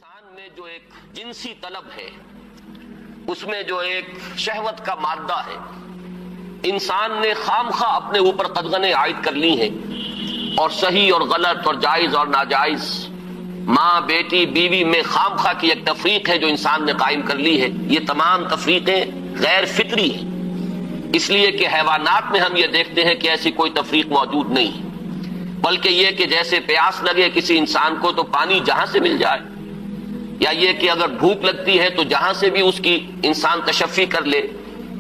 انسان میں جو ایک جنسی طلب ہے، اس میں جو ایک شہوت کا مادہ ہے، انسان نے خامخواہ اپنے اوپر قدغنیں عائد کر لی ہیں، اور صحیح اور غلط اور جائز اور ناجائز، ماں بیٹی بیوی میں خامخواہ کی ایک تفریق ہے جو انسان نے قائم کر لی ہے۔ یہ تمام تفریقیں غیر فطری ہیں، اس لیے کہ حیوانات میں ہم یہ دیکھتے ہیں کہ ایسی کوئی تفریق موجود نہیں ہے، بلکہ یہ کہ جیسے پیاس لگے کسی انسان کو تو پانی جہاں سے مل جائے، یا یہ کہ اگر بھوک لگتی ہے تو جہاں سے بھی اس کی انسان تشفی کر لے،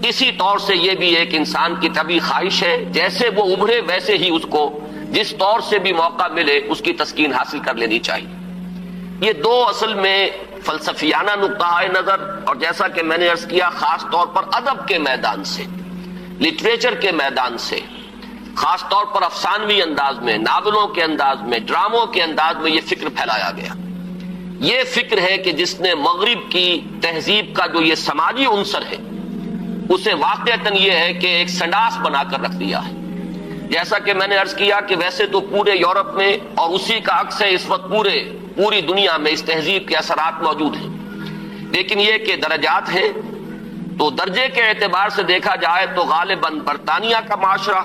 اسی طور سے یہ بھی ایک انسان کی طبعی خواہش ہے جیسے وہ ابھرے ویسے ہی اس کو جس طور سے بھی موقع ملے اس کی تسکین حاصل کر لینی چاہیے۔ یہ دو اصل میں فلسفیانہ نقطہ نظر، اور جیسا کہ میں نے عرض کیا خاص طور پر ادب کے میدان سے، لٹریچر کے میدان سے، خاص طور پر افسانوی انداز میں، ناولوں کے انداز میں، ڈراموں کے انداز میں یہ فکر پھیلایا گیا۔ یہ فکر ہے کہ جس نے مغرب کی تہذیب کا جو یہ سماجی عنصر ہے اسے واقعتاً یہ ہے کہ ایک سنڈاس بنا کر رکھ دیا ہے۔ جیسا کہ میں نے عرض کیا کہ ویسے تو پورے یورپ میں اور اسی کا عکس ہے اس وقت پوری دنیا میں اس تہذیب کے اثرات موجود ہیں، لیکن یہ کہ درجات ہیں۔ تو درجے کے اعتبار سے دیکھا جائے تو غالباً برطانیہ کا معاشرہ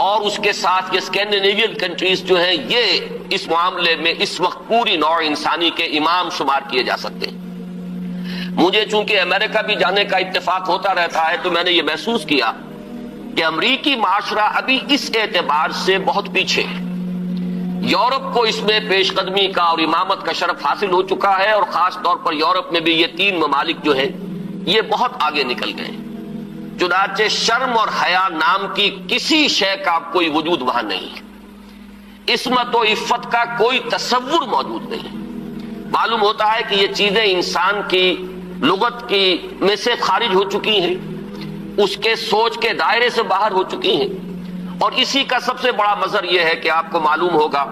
اور اس کے ساتھ یہ اسکینڈینیوین کنٹریز جو ہیں یہ اس معاملے میں اس وقت پوری نوع انسانی کے امام شمار کیے جا سکتے ہیں۔ مجھے چونکہ امریکہ بھی جانے کا اتفاق ہوتا رہتا ہے تو میں نے یہ محسوس کیا کہ امریکی معاشرہ ابھی اس اعتبار سے بہت پیچھے ہے۔ یورپ کو اس میں پیش قدمی کا اور امامت کا شرف حاصل ہو چکا ہے، اور خاص طور پر یورپ میں بھی یہ تین ممالک جو ہیں یہ بہت آگے نکل گئے ہیں۔ چنانچہ شرم اور حیا نام کی کسی شے کا کوئی وجود وہاں نہیں ہے، عصمت و عفت کا کوئی تصور موجود نہیں ہے۔ معلوم ہوتا ہے کہ یہ چیزیں انسان کی لغت کی میں سے خارج ہو چکی ہیں، اس کے سوچ کے دائرے سے باہر ہو چکی ہیں، اور اسی کا سب سے بڑا مظہر یہ ہے کہ آپ کو معلوم ہوگا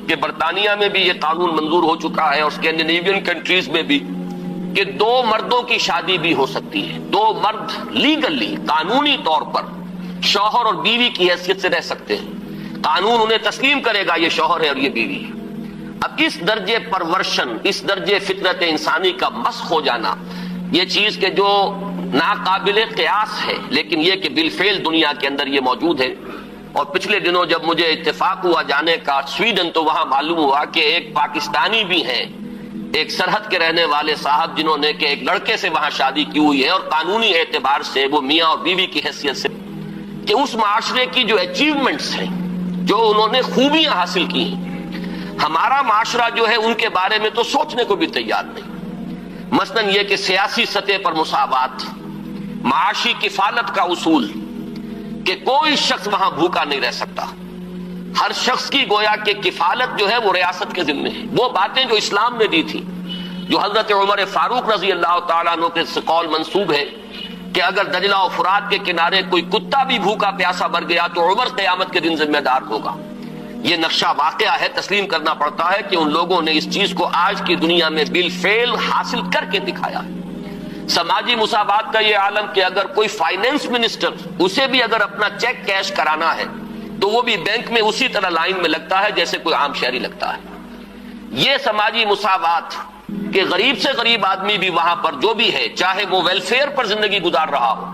کہ برطانیہ میں بھی یہ قانون منظور ہو چکا ہے، اور اسکینڈینیوین کنٹریز میں بھی، کہ دو مردوں کی شادی بھی ہو سکتی ہے۔ دو مرد لیگلی قانونی طور پر شوہر اور بیوی کی حیثیت سے رہ سکتے ہیں، قانون انہیں تسلیم کرے گا یہ شوہر ہے اور یہ بیوی ہے۔ اب اس درجے پرورشن، اس درجے فطرت انسانی کا مسخ ہو جانا، یہ چیز کہ جو ناقابل قیاس ہے، لیکن یہ کہ بالفعل دنیا کے اندر یہ موجود ہے۔ اور پچھلے دنوں جب مجھے اتفاق ہوا جانے کا سویڈن، تو وہاں معلوم ہوا کہ ایک پاکستانی بھی ہیں، ایک سرحد کے رہنے والے صاحب، جنہوں نے کہ ایک لڑکے سے وہاں شادی کی ہوئی ہے، اور قانونی اعتبار سے وہ میاں اور بیوی کی حیثیت سے، کہ اس معاشرے کی جو اچیومنٹس ہیں، جو انہوں نے خوبیاں حاصل کی ہیں، ہمارا معاشرہ جو ہے ان کے بارے میں تو سوچنے کو بھی تیار نہیں۔ مثلاً یہ کہ سیاسی سطح پر مساوات، معاشی کفالت کا اصول، کہ کوئی شخص وہاں بھوکا نہیں رہ سکتا، ہر شخص کی گویا کہ کفالت جو ہے وہ ریاست کے ذمہ ہے۔ وہ باتیں جو اسلام نے دی تھی، جو حضرت عمر فاروق رضی اللہ تعالیٰ عنہ کے قول منسوب ہے کہ اگر دجلہ و فرات کے کنارے کوئی کتا بھی بھوکا پیاسا مر گیا تو عمر قیامت کے دن ذمہ دار ہوگا۔ یہ نقشہ واقعہ ہے، تسلیم کرنا پڑتا ہے کہ ان لوگوں نے اس چیز کو آج کی دنیا میں بالفعل حاصل کر کے دکھایا ہے۔ سماجی مساوات کا یہ عالم کہ اگر کوئی فائنینس منسٹر، اسے بھی اگر اپنا چیک کیش کرانا ہے تو وہ بھی بینک میں اسی طرح لائن میں لگتا ہے جیسے کوئی عام شہری لگتا ہے۔ یہ سماجی مساوات کہ غریب سے غریب آدمی بھی وہاں پر جو بھی ہے، چاہے وہ ویلفیئر پر زندگی گزار رہا ہو،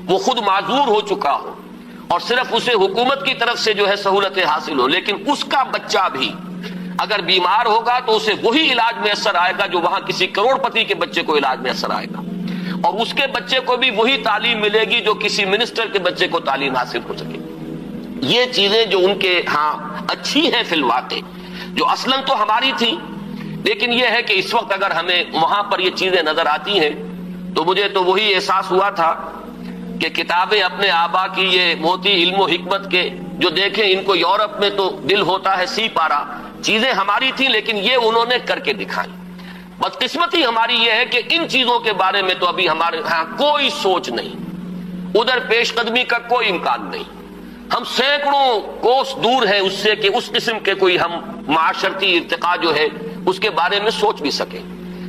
وہ خود معذور ہو چکا ہو، اور صرف اسے حکومت کی طرف سے جو ہے سہولتیں حاصل ہو، لیکن اس کا بچہ بھی اگر بیمار ہوگا تو اسے وہی علاج میسر آئے گا جو وہاں کسی کروڑ پتی کے بچے کو علاج میسر آئے گا، اور اس کے بچے کو بھی وہی تعلیم ملے گی جو کسی منسٹر کے بچے کو تعلیم حاصل ہو سکے۔ یہ چیزیں جو ان کے ہاں اچھی ہیں فی الواقع، جو اصلاً تو ہماری تھی، لیکن یہ ہے کہ اس وقت اگر ہمیں وہاں پر یہ چیزیں نظر آتی ہیں تو مجھے تو وہی احساس ہوا تھا کہ کتابیں اپنے آبا کی یہ موتی علم و حکمت کے جو دیکھیں، ان کو یورپ میں تو دل ہوتا ہے سی پارا، چیزیں ہماری تھیں لیکن یہ انہوں نے کر کے دکھائیں۔ بدقسمتی ہماری یہ ہے کہ ان چیزوں کے بارے میں تو ابھی ہمارے ہاں کوئی سوچ نہیں، ادھر پیش قدمی کا کوئی امکان نہیں۔ ہم سینکڑوں کوس دور ہیں اس سے کہ اس قسم کے کوئی ہم معاشرتی ارتقاء جو ہے اس کے بارے میں سوچ بھی سکیں،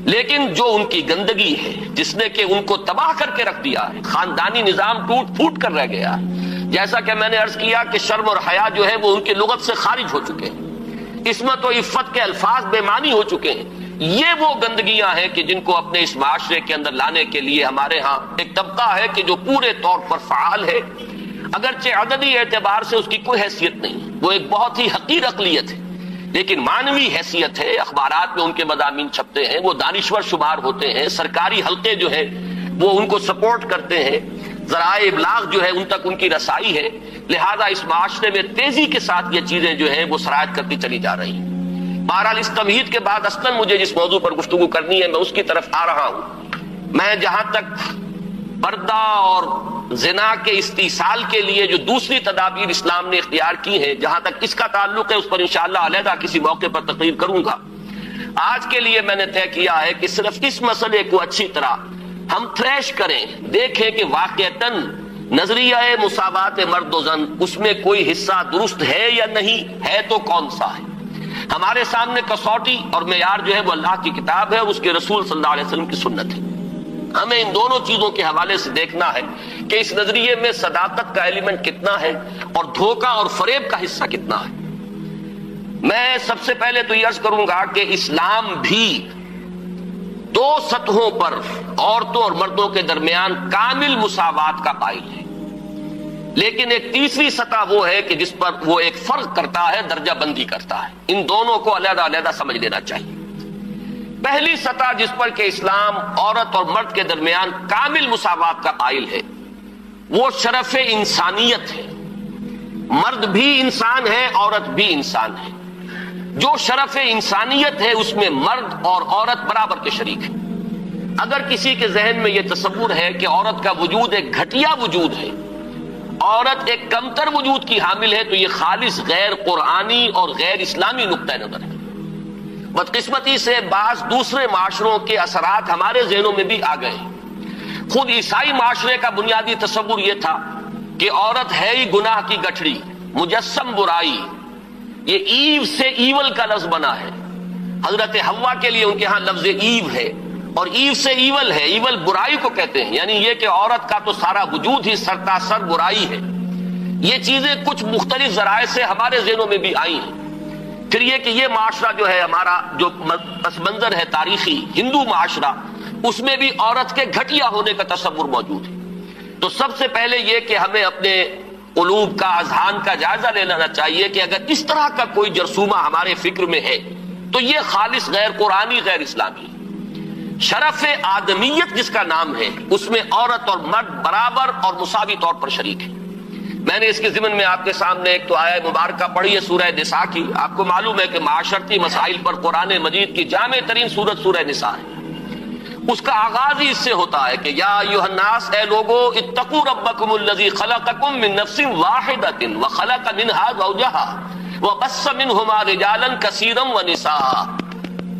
لیکن جو ان کی گندگی ہے جس نے کہ ان کو تباہ کر کے رکھ دیا ہے، خاندانی نظام ٹوٹ پھوٹ کر رہ گیا ہے۔ جیسا کہ میں نے عرض کیا کہ شرم اور حیا جو ہے وہ ان کی لغت سے خارج ہو چکے ہیں، عصمت و عفت کے الفاظ بے معنی ہو چکے ہیں۔ یہ وہ گندگیاں ہیں کہ جن کو اپنے اس معاشرے کے اندر لانے کے لیے ہمارے ہاں ایک طبقہ ہے کہ جو پورے طور پر فعال ہے، اگرچہ عددی اعتبار سے اس کی کوئی حیثیت نہیں، وہ ایک بہت ہی حقیر اقلیت ہے، لیکن معنوی حیثیت ہے، اخبارات میں ان کے مضامین چھپتے ہیں، وہ دانشور شمار ہوتے ہیں، سرکاری حلقے جو ہیں وہ ان کو سپورٹ کرتے ہیں، ذرائع ابلاغ جو ہے ان تک ان کی رسائی ہے، لہذا اس معاشرے میں تیزی کے ساتھ یہ چیزیں جو ہیں وہ سرایت کرتی چلی جا رہی ہیں۔ بہرحال اس تمہید کے بعد اصلاً مجھے جس موضوع پر گفتگو کرنی ہے میں اس کی طرف آ رہا ہوں۔ میں جہاں تک پردہ اور زنا کے استیصال کے لیے جو دوسری تدابیر اسلام نے اختیار کی ہیں، جہاں تک اس کا تعلق ہے اس پر انشاءاللہ علیحدہ کسی موقع پر تقریر کروں گا۔ آج کے لیے میں نے طے کیا ہے کہ صرف اس مسئلے کو اچھی طرح ہم تھریش کریں، دیکھیں کہ واقعتاً نظریہ مساوات مرد و زن اس میں کوئی حصہ درست ہے یا نہیں ہے، تو کون سا ہے۔ ہمارے سامنے کسوٹی اور معیار جو ہے وہ اللہ کی کتاب ہے اور اس کے رسول صلی اللہ علیہ وسلم کی سنت ہے۔ ہمیں ان دونوں چیزوں کے حوالے سے دیکھنا ہے کہ اس نظریے میں صداقت کا ایلیمنٹ کتنا ہے اور دھوکہ اور فریب کا حصہ کتنا ہے۔ میں سب سے پہلے تو یہ عرض کروں گا کہ اسلام بھی دو سطحوں پر عورتوں اور مردوں کے درمیان کامل مساوات کا قائل ہے، لیکن ایک تیسری سطح وہ ہے کہ جس پر وہ ایک فرق کرتا ہے، درجہ بندی کرتا ہے۔ ان دونوں کو علیحدہ علیحدہ سمجھ لینا چاہیے۔ پہلی سطح جس پر کہ اسلام عورت اور مرد کے درمیان کامل مساوات کا قائل ہے وہ شرف انسانیت ہے۔ مرد بھی انسان ہے، عورت بھی انسان ہے۔ جو شرف انسانیت ہے اس میں مرد اور عورت برابر کے شریک ہیں۔ اگر کسی کے ذہن میں یہ تصور ہے کہ عورت کا وجود ایک گھٹیا وجود ہے، عورت ایک کمتر وجود کی حامل ہے، تو یہ خالص غیر قرآنی اور غیر اسلامی نقطہ نظر ہے۔ بدقسمتی سے بعض دوسرے معاشروں کے اثرات ہمارے ذہنوں میں بھی آ گئے ہیں۔ خود عیسائی معاشرے کا بنیادی تصور یہ تھا کہ عورت ہے ہی گناہ کی گٹھڑی، مجسم برائی، یہ ایو سے ایول کا لفظ بنا ہے۔ حضرت حوا کے لیے ان کے ہاں لفظ ایو ہے، اور ایو سے ایول ہے، ایول برائی کو کہتے ہیں، یعنی یہ کہ عورت کا تو سارا وجود ہی سرتاسر برائی ہے۔ یہ چیزیں کچھ مختلف ذرائع سے ہمارے ذہنوں میں بھی آئی ہیں۔ پھر یہ کہ یہ معاشرہ جو ہے ہمارا جو پس منظر ہے تاریخی ہندو معاشرہ، اس میں بھی عورت کے گھٹیا ہونے کا تصور موجود ہے۔ تو سب سے پہلے یہ کہ ہمیں اپنے قلوب کا، اذہان کا جائزہ لے لینا چاہیے کہ اگر اس طرح کا کوئی جرثومہ ہمارے فکر میں ہے تو یہ خالص غیر قرآنی، غیر اسلامی ہے۔ شرف آدمیت جس کا نام ہے اس میں عورت اور مرد برابر اور مساوی طور پر شریک ہیں۔ میں نے اس کے ضمن میں آپ کے سامنے ایک تو آیہ مبارکہ پڑھی ہے سورہ نساء کی۔ آپ کو معلوم ہے کہ معاشرتی مسائل پر قرآن مجید کی جامع ترین سورت سورہ نساء ہے۔ اس کا آغاز ہی اس سے ہوتا ہے کہ یا ایھا الناس، اے لوگو، اتقوا ربکم الذی خلقکم من نفس واحدۃ وخلق منها زوجها وبث منہما رجالا کثیرا ونساء۔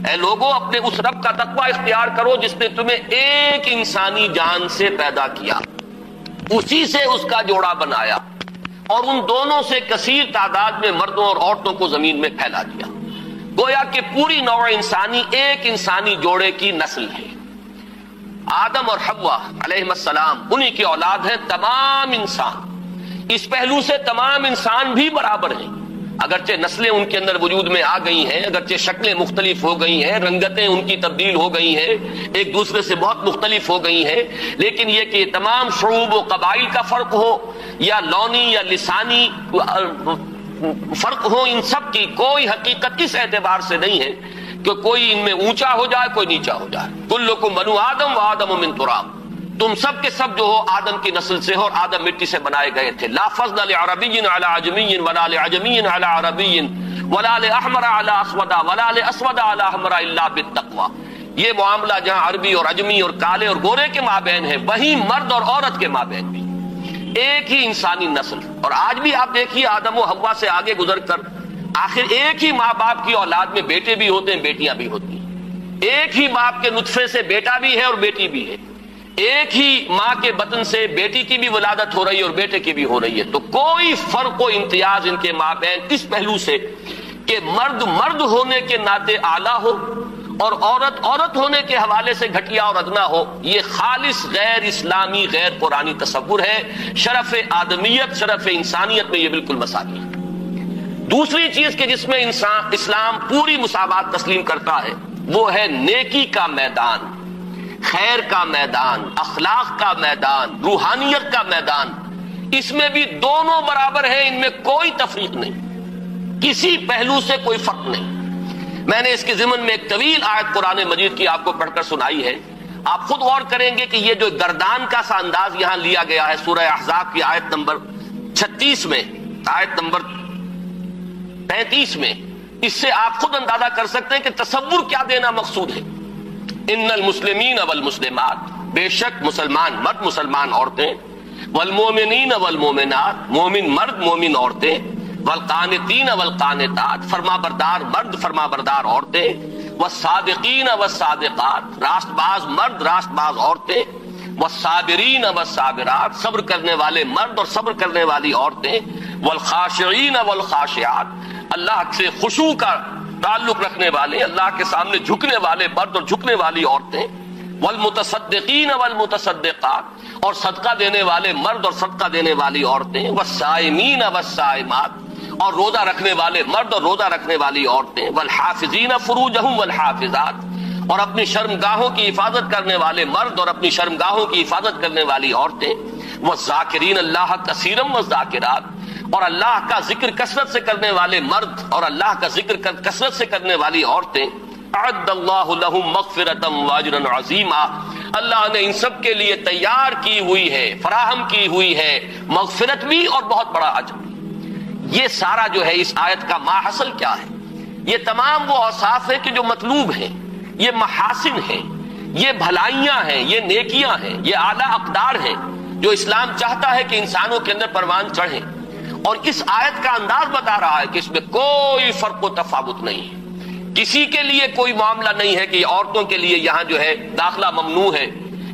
اے لوگو، اپنے اس رب کا تقوی اختیار کرو جس نے تمہیں ایک انسانی جان سے پیدا کیا، اسی سے اس کا جوڑا بنایا، اور ان دونوں سے کثیر تعداد میں مردوں اور عورتوں کو زمین میں پھیلا دیا۔ گویا کہ پوری نوع انسانی ایک انسانی جوڑے کی نسل ہے۔ آدم اور حوا علیہ السلام انہی کی اولاد ہے تمام انسان۔ اس پہلو سے تمام انسان بھی برابر ہیں، اگرچہ نسلیں ان کے اندر وجود میں آ گئی ہیں، اگرچہ شکلیں مختلف ہو گئی ہیں، رنگتیں ان کی تبدیل ہو گئی ہیں، ایک دوسرے سے بہت مختلف ہو گئی ہیں، لیکن یہ کہ تمام شعوب و قبائل کا فرق ہو یا لونی یا لسانی فرق ہو، ان سب کی کوئی حقیقت اس اعتبار سے نہیں ہے کہ کوئی ان میں اونچا ہو جائے کوئی نیچا ہو جائے۔ کلکم بنو آدم و آدم من تراب، تم سب کے سب جو ہو آدم کی نسل سے ہو اور آدم مٹی سے بنائے گئے تھے۔ لا فضل لعربی علی عجمی ولا لعجمی علی عربی ولا لاحمر علی اسود ولا لاسود علی احمر الا بالتقوی۔ یہ معاملہ جہاں عربی اور عجمی اور کالے اور گورے کے مابین ہے، وہیں مرد اور عورت کے مابین بھی ایک ہی انسانی نسل۔ اور آج بھی آپ دیکھیے آدم و حوا سے آگے گزر کر آخر ایک ہی ماں باپ کی اولاد میں بیٹے بھی ہوتے ہیں، بیٹیاں بھی ہوتی ہیں۔ ایک ہی باپ کے نطفے سے بیٹا بھی ہے اور بیٹی بھی ہے۔ ایک ہی ماں کے بطن سے بیٹی کی بھی ولادت ہو رہی ہے اور بیٹے کی بھی ہو رہی ہے۔ تو کوئی فرق و امتیاز ان کے مابین اس پہلو سے کہ مرد مرد ہونے کے ناطے اعلیٰ ہو اور عورت عورت ہونے کے حوالے سے گھٹیا اور ادنا ہو، یہ خالص غیر اسلامی، غیر قرآنی تصور ہے۔ شرف آدمیت، شرف انسانیت میں یہ بالکل مساوی ہے۔ دوسری چیز کہ جس میں اسلام پوری مساوات تسلیم کرتا ہے وہ ہے نیکی کا میدان، خیر کا میدان، اخلاق کا میدان، روحانیت کا میدان۔ اس میں بھی دونوں برابر ہیں، ان میں کوئی تفریق نہیں، کسی پہلو سے کوئی فرق نہیں۔ میں نے اس کے ضمن میں ایک طویل آیت قرآن مجید کی آپ کو پڑھ کر سنائی ہے۔ آپ خود غور کریں گے کہ یہ جو گردان کا سا انداز یہاں لیا گیا ہے سورہ احزاب کی آیت نمبر 36 میں، آیت نمبر 35 میں، اس سے آپ خود اندازہ کر سکتے ہیں کہ تصور کیا دینا مقصود ہے۔ ان المسلمین والمسلمات، بے شک مسلمان مرد مسلمان عورتیں، والمومنین والمومنات، مومن مرد مومن عورتیں، والقانتین والقانتات، فرما بردار مرد فرما بردار عورتیں، والصادقین والصادقات، راست باز مرد راست باز عورتیں، والصابرین والصابرات، صبر کرنے والے مرد اور صبر کرنے والی عورتیں، والخاشعین والخاشعات، اللہ سے خشوع کا تعلق رکھنے والے، اللہ کے سامنے جھکنے والے مرد اور جھکنے والی عورتیں، والمتصدقین والمتصدقات، اور صدقہ دینے والے مرد اور صدقہ دینے والی عورتیں، والصائمین والصائمات، اور روزہ رکھنے والے مرد اور روزہ رکھنے والی عورتیں، والحافظین فروجہم والحافظات، اور اپنی شرمگاہوں کی حفاظت کرنے والے مرد اور اپنی شرمگاہوں کی حفاظت کرنے والی عورتیں، والذاکرین اللہ کثیرا والذاکرات، اور اللہ کا ذکر کثرت سے کرنے والے مرد اور اللہ کا ذکر کثرت سے کرنے والی عورتیں، اعد اللہ لہم مغفرۃ واجرا عظیما، اللہ نے ان سب کے لیے تیار کی ہوئی ہے، فراہم کی ہوئی ہے مغفرت بھی اور بہت بڑا اجر۔ یہ سارا جو ہے اس آیت کا ماحصل کیا ہے؟ یہ تمام وہ اوصاف ہیں کہ جو مطلوب ہیں، یہ محاسن ہیں، یہ بھلائیاں ہیں، یہ نیکیاں ہیں، یہ اعلیٰ اقدار ہیں جو اسلام چاہتا ہے کہ انسانوں کے اندر پروان چڑھیں۔ اور اس آیت کا انداز بتا رہا ہے کہ اس میں کوئی فرق و تفاوت نہیں ہے، کسی کے لیے کوئی معاملہ نہیں ہے کہ عورتوں کے لیے یہاں جو ہے داخلہ ممنوع ہے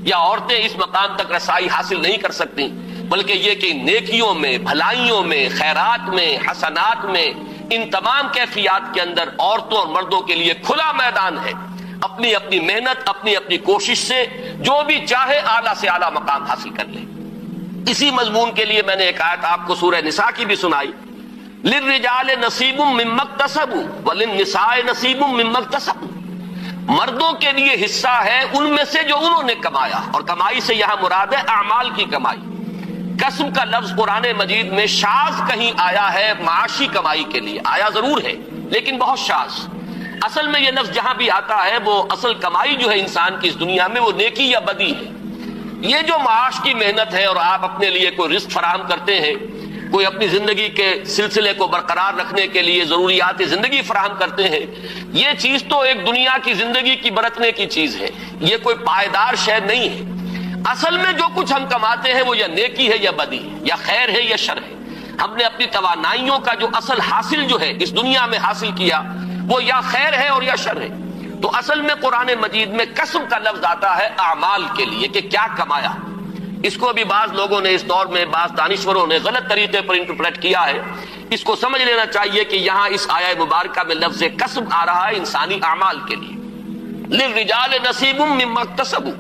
یا عورتیں اس مقام تک رسائی حاصل نہیں کر سکتی، بلکہ یہ کہ نیکیوں میں، بھلائیوں میں، خیرات میں، حسنات میں، ان تمام کیفیات کے اندر عورتوں اور مردوں کے لیے کھلا میدان ہے، اپنی اپنی محنت، اپنی اپنی کوشش سے جو بھی چاہے اعلیٰ سے اعلیٰ مقام حاصل کر لے۔ اسی مضمون کے لیے میں نے ایک آیت آپ کو سورہ نساء کی بھی سنائی، للرجال نصیب مما اکتسبوا وللنساء نصیب مما اکتسبوا، مردوں کے لیے حصہ ہے ان میں سے جو انہوں نے کمایا، اور کمائی سے یہاں مراد ہے اعمال کی کمائی۔ کسب کا لفظ قرآن مجید میں شاذ کہیں آیا ہے معاشی کمائی کے لیے، آیا ضرور ہے لیکن بہت شاذ۔ اصل میں یہ لفظ جہاں بھی آتا ہے وہ اصل کمائی جو ہے انسان کی اس دنیا میں وہ نیکی یا بدی ہے۔ یہ جو معاش کی محنت ہے اور آپ اپنے لیے کوئی رزق فراہم کرتے ہیں، کوئی اپنی زندگی کے سلسلے کو برقرار رکھنے کے لیے ضروریات زندگی فراہم کرتے ہیں، یہ چیز تو ایک دنیا کی زندگی کی برتنے کی چیز ہے، یہ کوئی پائیدار شے نہیں ہے۔ اصل میں جو کچھ ہم کماتے ہیں وہ یا نیکی ہے یا بدی ہے، یا خیر ہے یا شر ہے۔ ہم نے اپنی توانائیوں کا جو اصل حاصل جو ہے اس دنیا میں حاصل کیا وہ یا خیر ہے اور یا شر ہے۔ تو اصل میں قرآن مجید میں کسب کا لفظ آتا ہے اعمال کے لیے کہ کیا کمایا۔ اس کو بھی بعض لوگوں نے اس دور میں، بعض دانشوروں نے غلط طریقے پر انٹرپریٹ کیا ہے۔ اس کو سمجھ لینا چاہیے کہ یہاں اس آیہ مبارکہ میں لفظ کسب آ رہا ہے انسانی اعمال کے لیے۔ للرجال نصیب مما اکتسبوا،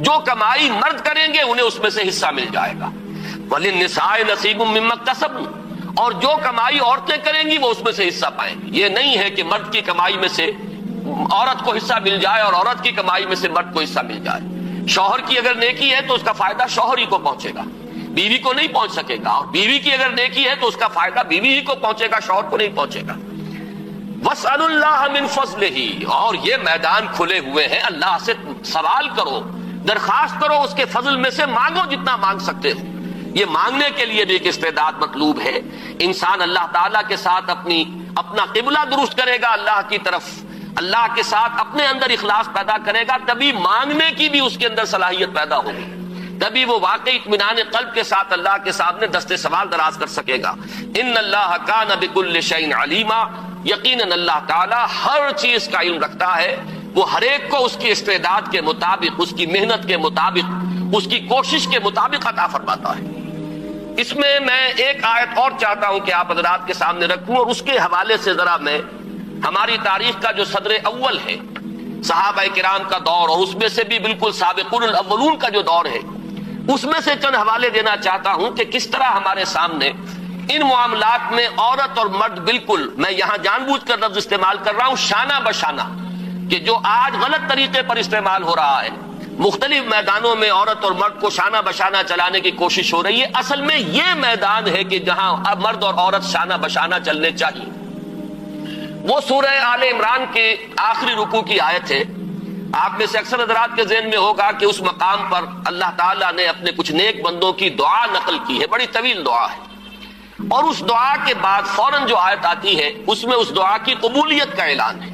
جو کمائی مرد کریں گے انہیں اس میں سے حصہ مل جائے گا۔ وللنساء نصیب مما اکتسبوا، اور جو کمائی عورتیں کریں گی وہ اس میں سے حصہ پائیں گی۔ یہ نہیں ہے کہ مرد کی کمائی میں سے عورت کو حصہ مل جائے اور عورت کی کمائی میں سے مرد کو حصہ مل جائے۔ شوہر کی اگر نیکی ہے تو اس کا فائدہ شوہر ہی کو پہنچے گا، بیوی کو نہیں پہنچ سکے گا، اور بیوی کی اگر نیکی ہے تو اس کا فائدہ بیوی ہی کو پہنچے گا، شوہر کو نہیں پہنچے گا۔ وَاسْأَلُوا اللَّهَ مِنْ فَضْلِهِ، اور یہ میدان کھلے ہوئے ہیں، اللہ سے سوال کرو، درخواست کرو، اس کے فضل میں سے مانگو جتنا مانگ سکتے ہو۔ یہ مانگنے کے لیے بھی ایک استعداد مطلوب ہے۔ انسان اللہ تعالیٰ کے ساتھ اپنا قبلہ درست کرے گا اللہ کی طرف، اللہ کے ساتھ اپنے اندر اخلاص پیدا کرے گا، تبھی مانگنے کی بھی اس کے اندر صلاحیت پیدا ہوگی، تبھی وہ واقعی اطمینان قلب کے ساتھ اللہ کے سامنے دست سوال دراز کر سکے گا۔ ان اللہ کان بکل شیء علیما، یقیناً اللہ تعالیٰ ہر چیز کا علم رکھتا ہے، وہ ہر ایک کو اس کی استعداد کے مطابق، اس کی محنت کے مطابق، اس کی کوشش کے مطابق عطا فرماتا ہے۔ اس میں ایک آیت اور چاہتا ہوں کہ آپ حضرات کے سامنے رکھوں، اور اس کے حوالے سے ذرا میں ہماری تاریخ کا جو صدر اول ہے، صحابہ کرام کا دور، اور اس میں سے بھی بالکل سابقون الاولون کا جو دور ہے، اس میں سے چند حوالے دینا چاہتا ہوں کہ کس طرح ہمارے سامنے ان معاملات میں عورت اور مرد بالکل، میں یہاں جان بوجھ کر لفظ استعمال کر رہا ہوں، شانہ بشانہ کہ جو آج غلط طریقے پر استعمال ہو رہا ہے، مختلف میدانوں میں عورت اور مرد کو شانہ بشانہ چلانے کی کوشش ہو رہی ہے، اصل میں یہ میدان ہے کہ جہاں اب مرد اور عورت شانہ بشانہ چلنے چاہیے۔ وہ سورہ آل عمران کے آخری رکوع کی آیت ہے۔ آپ میں سے اکثر حضرات کے ذہن میں ہوگا کہ اس مقام پر اللہ تعالیٰ نے اپنے کچھ نیک بندوں کی دعا نقل کی ہے، بڑی طویل دعا ہے، اور اس دعا کے بعد فوراً جو آیت آتی ہے اس میں اس دعا کی قبولیت کا اعلان ہے۔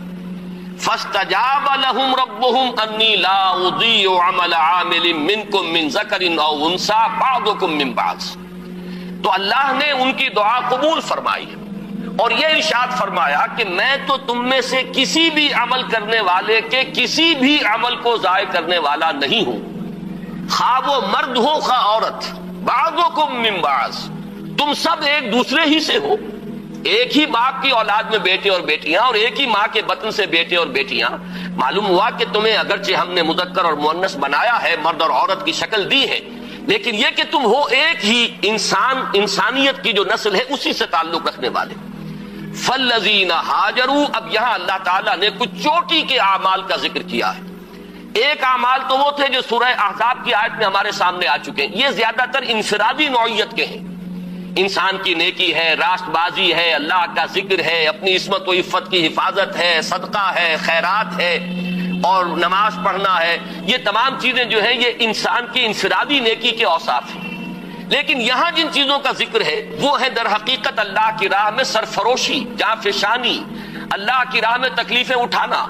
فاستجاب لهم ربهم انی لا اضیع عمل عامل منکم من ذکر او انثی بعضکم من بعض۔ تو اللہ نے ان کی دعا قبول فرمائی اور یہ ارشاد فرمایا کہ میں تو تم میں سے کسی بھی عمل کرنے والے کے کسی بھی عمل کو ضائع کرنے والا نہیں ہوں، خواہ وہ مرد ہو خواہ عورت، بعضکم من بعض، تم سب ایک دوسرے ہی سے ہو، ایک ہی باپ کی اولاد میں بیٹے اور بیٹیاں، اور ایک ہی ماں کے بطن سے بیٹے اور بیٹیاں۔ معلوم ہوا کہ تمہیں اگرچہ ہم نے مذکر اور مؤنث بنایا ہے، مرد اور عورت کی شکل دی ہے، لیکن یہ کہ تم ہو ایک ہی انسان، انسانیت کی جو نسل ہے اسی سے تعلق رکھنے والے۔ فالذین ہاجروا، اب یہاں اللہ تعالیٰ نے کچھ چوٹی کے اعمال کا ذکر کیا ہے۔ ایک اعمال تو وہ تھے جو سورہ احزاب کی آیت میں ہمارے سامنے آ چکے ہیں، یہ زیادہ تر انفرادی نوعیت کے ہیں، انسان کی نیکی ہے، راست بازی ہے، اللہ کا ذکر ہے، اپنی عصمت و عفت کی حفاظت ہے، صدقہ ہے، خیرات ہے، اور نماز پڑھنا ہے۔ یہ تمام چیزیں جو ہیں یہ انسان کی انفرادی نیکی کے اوصاف ہیں، لیکن یہاں جن چیزوں کا ذکر ہے وہ ہے در حقیقت اللہ کی راہ میں سرفروشی، جانفشانی، اللہ کی راہ میں تکلیفیں اٹھانا۔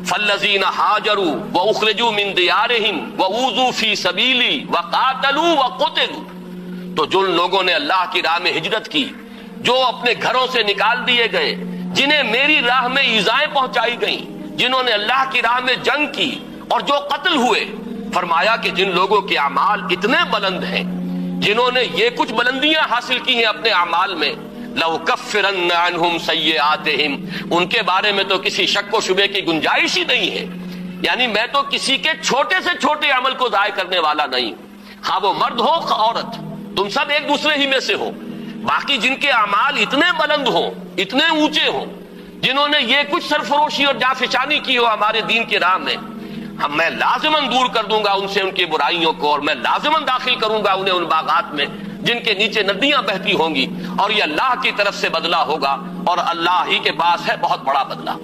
فالذین ہاجروا واخرجوا من دیارہم واوذوا فی سبیلی وقاتلوا وقتلوا، تو جن لوگوں نے اللہ کی راہ میں ہجرت کی، جو اپنے گھروں سے نکال دیے گئے، جنہیں میری راہ میں ایذائیں پہنچائی گئیں، جنہوں نے اللہ کی راہ میں جنگ کی، اور جو قتل ہوئے، فرمایا کہ جن لوگوں کے اعمال اتنے بلند ہیں، جنہوں نے یہ کچھ بلندیاں حاصل کی ہیں اپنے اعمال میں، لَأُكَفِّرَنَّ عَنْهُمْ سَيِّئَاتِهِمْ، ان کے بارے میں تو کسی شک و شبے کی گنجائش ہی نہیں ہے، یعنی میں تو کسی کے چھوٹے سے چھوٹے عمل کو ضائع کرنے والا نہیں، ہاں وہ مرد ہو خواہ عورت، تم سب ایک دوسرے ہی میں سے ہو۔ باقی جن کے اعمال اتنے بلند ہوں، اتنے اونچے ہوں، جنہوں نے یہ کچھ سرفروشی اور جانفشانی کی ہو ہمارے دین کی راہ میں، میں لازماً دور کر دوں گا ان سے ان کی برائیوں کو، اور میں لازماً داخل کروں گا انہیں ان باغات میں جن کے نیچے ندیاں بہتی ہوں گی، اور یہ اللہ کی طرف سے بدلہ ہوگا، اور اللہ ہی کے پاس ہے بہت بڑا بدلہ۔